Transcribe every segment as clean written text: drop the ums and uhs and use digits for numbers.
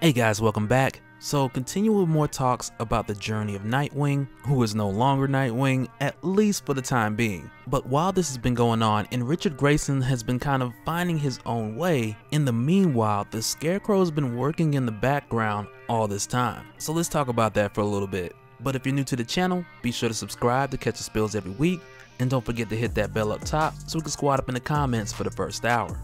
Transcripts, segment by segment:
Hey guys, welcome back. So continue with more talks about the journey of Nightwing, who is no longer Nightwing, at least for the time being. But while this has been going on and Richard Grayson has been kind of finding his own way, in the meanwhile, the Scarecrow has been working in the background all this time. So let's talk about that for a little bit. But if you're new to the channel, be sure to subscribe to catch the spills every week, and don't forget to hit that bell up top so we can squad up in the comments for the first hour.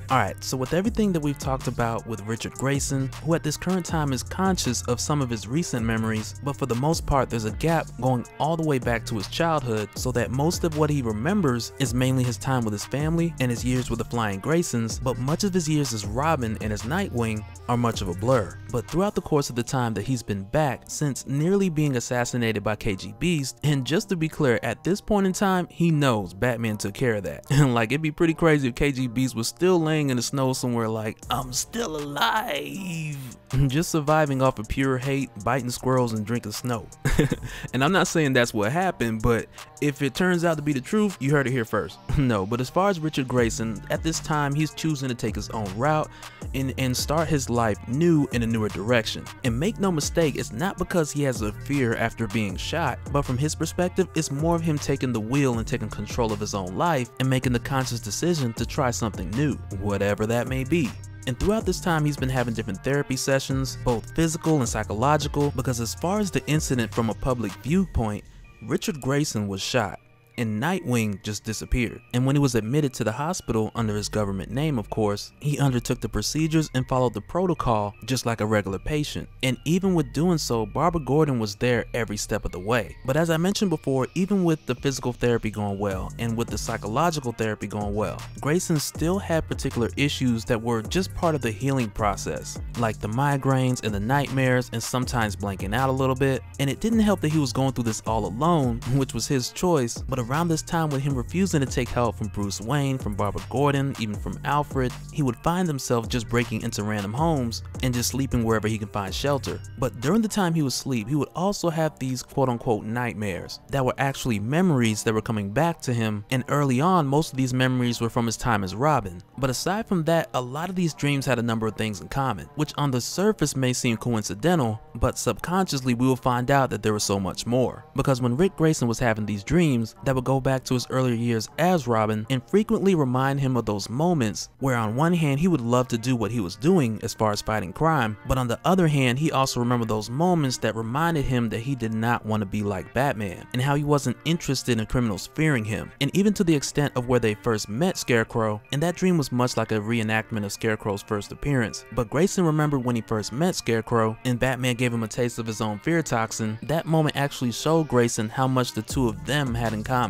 Alright, so with everything that we've talked about with Richard Grayson, who at this current time is conscious of some of his recent memories, but for the most part there's a gap going all the way back to his childhood, so that most of what he remembers is mainly his time with his family and his years with the Flying Graysons, but much of his years as Robin and as Nightwing are much of a blur. But throughout the course of the time that he's been back, since nearly being assassinated by KG Beast, and just to be clear, at this point in time, he knows Batman took care of that. And like, it'd be pretty crazy if KG Beast was still laying in the snow somewhere like, I'm still alive, just surviving off of pure hate, biting squirrels and drinking snow. And I'm not saying that's what happened, but if it turns out to be the truth, you heard it here first. No, but as far as Richard Grayson, at this time he's choosing to take his own route and start his life new in a newer direction. And make no mistake, it's not because he has a fear after being shot, but from his perspective, it's more of him taking the wheel and taking control of his own life and making the conscious decision to try something new, whatever that may be. And throughout this time, he's been having different therapy sessions, both physical and psychological, because as far as the incident from a public viewpoint, Richard Grayson was shot and Nightwing just disappeared. And when he was admitted to the hospital under his government name, of course, he undertook the procedures and followed the protocol just like a regular patient. And even with doing so, Barbara Gordon was there every step of the way. But as I mentioned before, even with the physical therapy going well and with the psychological therapy going well, Grayson still had particular issues that were just part of the healing process, like the migraines and the nightmares and sometimes blanking out a little bit. And it didn't help that he was going through this all alone, which was his choice, but around this time, with him refusing to take help from Bruce Wayne, from Barbara Gordon, even from Alfred, he would find himself just breaking into random homes and just sleeping wherever he can find shelter. But during the time he would sleep, he would also have these quote-unquote nightmares that were actually memories that were coming back to him, and early on, most of these memories were from his time as Robin. But aside from that, a lot of these dreams had a number of things in common, which on the surface may seem coincidental, but subconsciously we will find out that there was so much more. Because when Rick Grayson was having these dreams, that would go back to his earlier years as Robin and frequently remind him of those moments where on one hand he would love to do what he was doing as far as fighting crime, but on the other hand he also remembered those moments that reminded him that he did not want to be like Batman and how he wasn't interested in criminals fearing him, and even to the extent of where they first met Scarecrow, and that dream was much like a reenactment of Scarecrow's first appearance. But Grayson remembered when he first met Scarecrow and Batman gave him a taste of his own fear toxin. That moment actually showed Grayson how much the two of them had in common.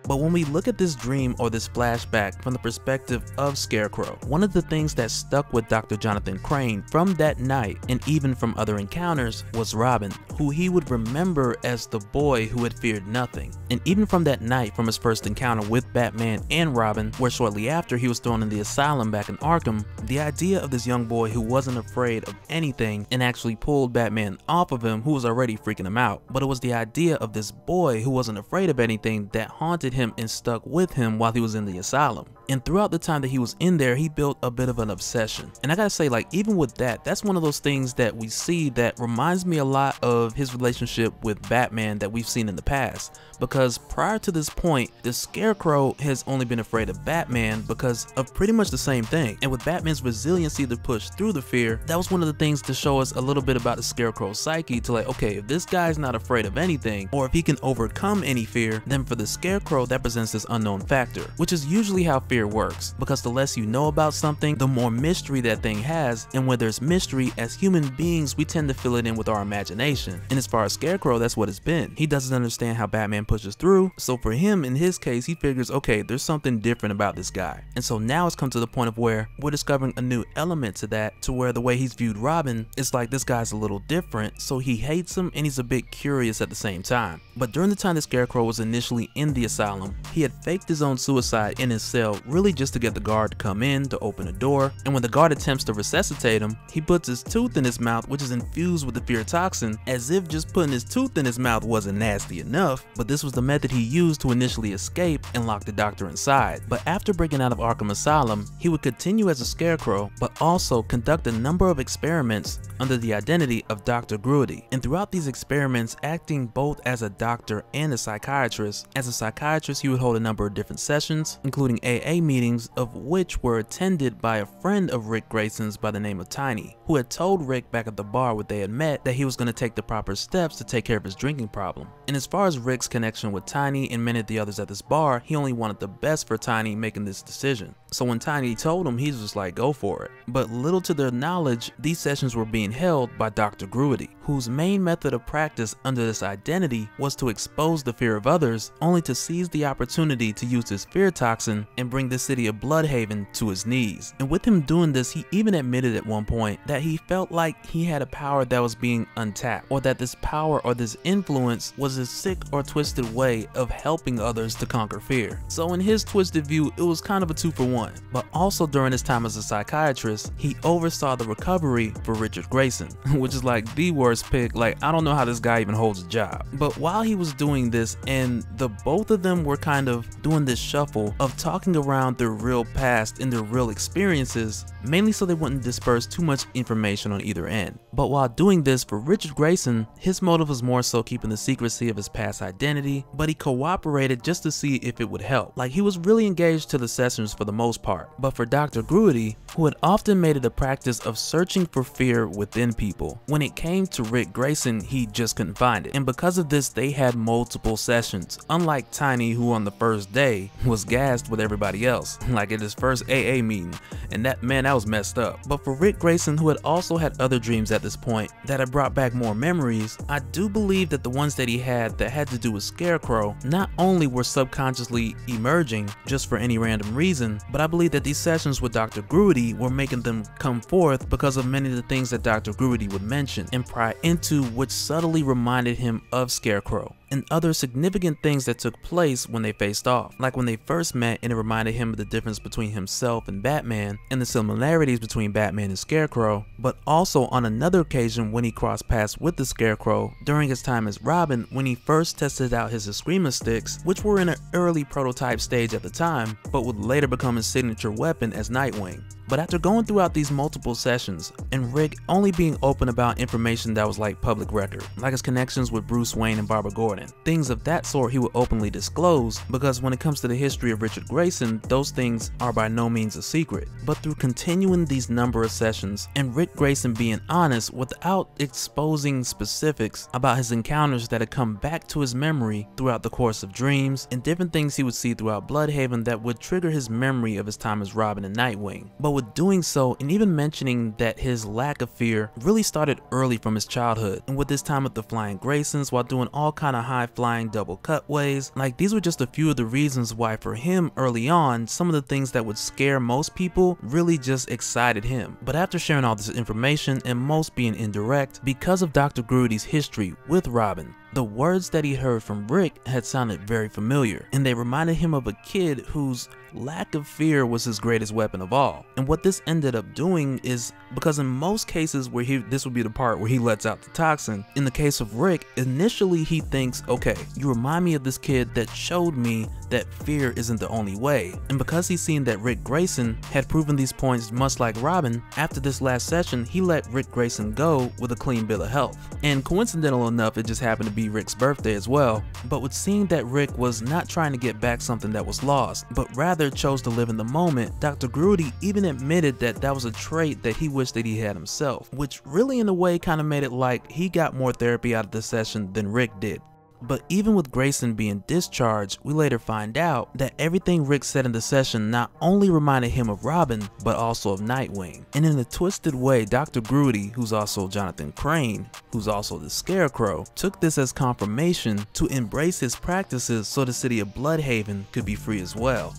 But when we look at this dream or this flashback from the perspective of Scarecrow, one of the things that stuck with Dr. Jonathan Crane from that night and even from other encounters was Robin, who he would remember as the boy who had feared nothing. And even from that night, from his first encounter with Batman and Robin, where shortly after he was thrown in the asylum back in Arkham, the idea of this young boy who wasn't afraid of anything and actually pulled Batman off of him, who was already freaking him out, but it was the idea of this boy who wasn't afraid of anything that haunted him and stuck with him while he was in the asylum. And throughout the time that he was in there, he built a bit of an obsession. And I gotta say, like, even with that, that's one of those things that we see that reminds me a lot of his relationship with Batman that we've seen in the past. Because prior to this point, the Scarecrow has only been afraid of Batman because of pretty much the same thing. And with Batman's resiliency to push through the fear, that was one of the things to show us a little bit about the Scarecrow's psyche, to like, okay, if this guy's not afraid of anything, or if he can overcome any fear, then for the Scarecrow, that presents this unknown factor, which is usually how fear works, because the less you know about something, the more mystery that thing has, and where there's mystery, as human beings, we tend to fill it in with our imagination. And as far as Scarecrow, that's what it's been. He doesn't understand how Batman pushes through, so for him, in his case, he figures, okay, there's something different about this guy. And so now it's come to the point of where we're discovering a new element to that, to where the way he's viewed Robin, it's like this guy's a little different, so he hates him and he's a bit curious at the same time. But during the time the Scarecrow was initially in the asylum, he had faked his own suicide in his cell but really just to get the guard to come in to open a door. And when the guard attempts to resuscitate him, he puts his tooth in his mouth, which is infused with the fear toxin, as if just putting his tooth in his mouth wasn't nasty enough. But this was the method he used to initially escape and lock the doctor inside. But after breaking out of Arkham Asylum, he would continue as a Scarecrow, but also conduct a number of experiments under the identity of Dr. Gruity. And throughout these experiments, acting both as a doctor and a psychiatrist. As a psychiatrist, he would hold a number of different sessions, including AA meetings, of which were attended by a friend of Rick Grayson's by the name of Tiny, who had told Rick back at the bar where they had met that he was going to take the proper steps to take care of his drinking problem. And as far as Rick's connection with Tiny and many of the others at this bar, he only wanted the best for Tiny making this decision. So when Tiny told him, he's just like, go for it. But little to their knowledge, these sessions were being held by Dr. Gruity, whose main method of practice under this identity was to expose the fear of others, only to seize the opportunity to use his fear toxin and bring the city of Bloodhaven to his knees. And with him doing this, he even admitted at one point that he felt like he had a power that was being untapped, or that this power or this influence was a sick or twisted way of helping others to conquer fear. So in his twisted view, it was kind of a 2-for-1. But also during his time as a psychiatrist, he oversaw the recovery for Richard Grayson, which is like the worst pick. Like, I don't know how this guy even holds a job. But while he was doing this, and the both of them were kind of doing this shuffle of talking around their real past and their real experiences, mainly so they wouldn't disperse too much information on either end. But while doing this for Richard Grayson, his motive was more so keeping the secrecy of his past identity, but he cooperated just to see if it would help. Like, he was really engaged to the sessions for the most part. But for Dr. Gruity, who had often made it a practice of searching for fear within people, when it came to Rick Grayson, he just couldn't find it. And because of this, they had multiple sessions, unlike Tiny, who on the first day was gassed with everybody else, like at his first AA meeting, and that was messed up. But for Rick Grayson, who had also had other dreams at this point that had brought back more memories, I do believe that the ones that he had that had to do with Scarecrow not only were subconsciously emerging just for any random reason, but I believe that these sessions with Dr. Gruity were making them come forth because of many of the things that Dr. Gruity would mention and pry into, which subtly reminded him of Scarecrow and other significant things that took place when they faced off, like when they first met, and it reminded him of the difference between himself and Batman and the similarities between Batman and Scarecrow, but also on another occasion when he crossed paths with the Scarecrow during his time as Robin, when he first tested out his Eskrima sticks, which were in an early prototype stage at the time, but would later become his signature weapon as Nightwing. But after going throughout these multiple sessions, and Rick only being open about information that was like public record, like his connections with Bruce Wayne and Barbara Gordon, things of that sort he would openly disclose, because when it comes to the history of Richard Grayson, those things are by no means a secret. But through continuing these number of sessions, and Rick Grayson being honest without exposing specifics about his encounters that had come back to his memory throughout the course of dreams, and different things he would see throughout Bloodhaven that would trigger his memory of his time as Robin and Nightwing. But with doing so, and even mentioning that his lack of fear really started early from his childhood, and with his time with the Flying Graysons while doing all kind of high-flying double cutways, like these were just a few of the reasons why for him early on, some of the things that would scare most people really just excited him. But after sharing all this information, and most being indirect, because of Dr. Gruity's history with Robin, the words that he heard from Rick had sounded very familiar, and they reminded him of a kid whose lack of fear was his greatest weapon of all. And what this ended up doing is, because in most cases where this would be the part where he lets out the toxin, in the case of Rick, initially he thinks, okay, you remind me of this kid that showed me that fear isn't the only way. And because he's seen that Rick Grayson had proven these points much like Robin, after this last session, he let Rick Grayson go with a clean bill of health. And coincidental enough, it just happened to be Rick's birthday as well. But with seeing that Rick was not trying to get back something that was lost, but rather chose to live in the moment, Dr. Gruity even admitted that that was a trait that he wished that he had himself, which really in a way kind of made it like he got more therapy out of the session than Rick did. But even with Grayson being discharged, we later find out that everything Rick said in the session not only reminded him of Robin, but also of Nightwing. And in a twisted way, Dr. Gruity, who's also Jonathan Crane, who's also the Scarecrow, took this as confirmation to embrace his practices so the city of Bloodhaven could be free as well.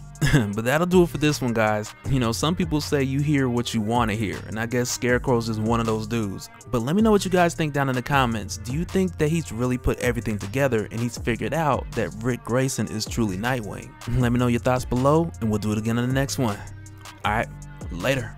But that'll do it for this one, guys. You know, some people say you hear what you want to hear, and I guess Scarecrow's just one of those dudes. But let me know what you guys think down in the comments. Do you think that he's really put everything together and he's figured out that Rick Grayson is truly Nightwing? Let me know your thoughts below, and we'll do it again in the next one. Alright, later.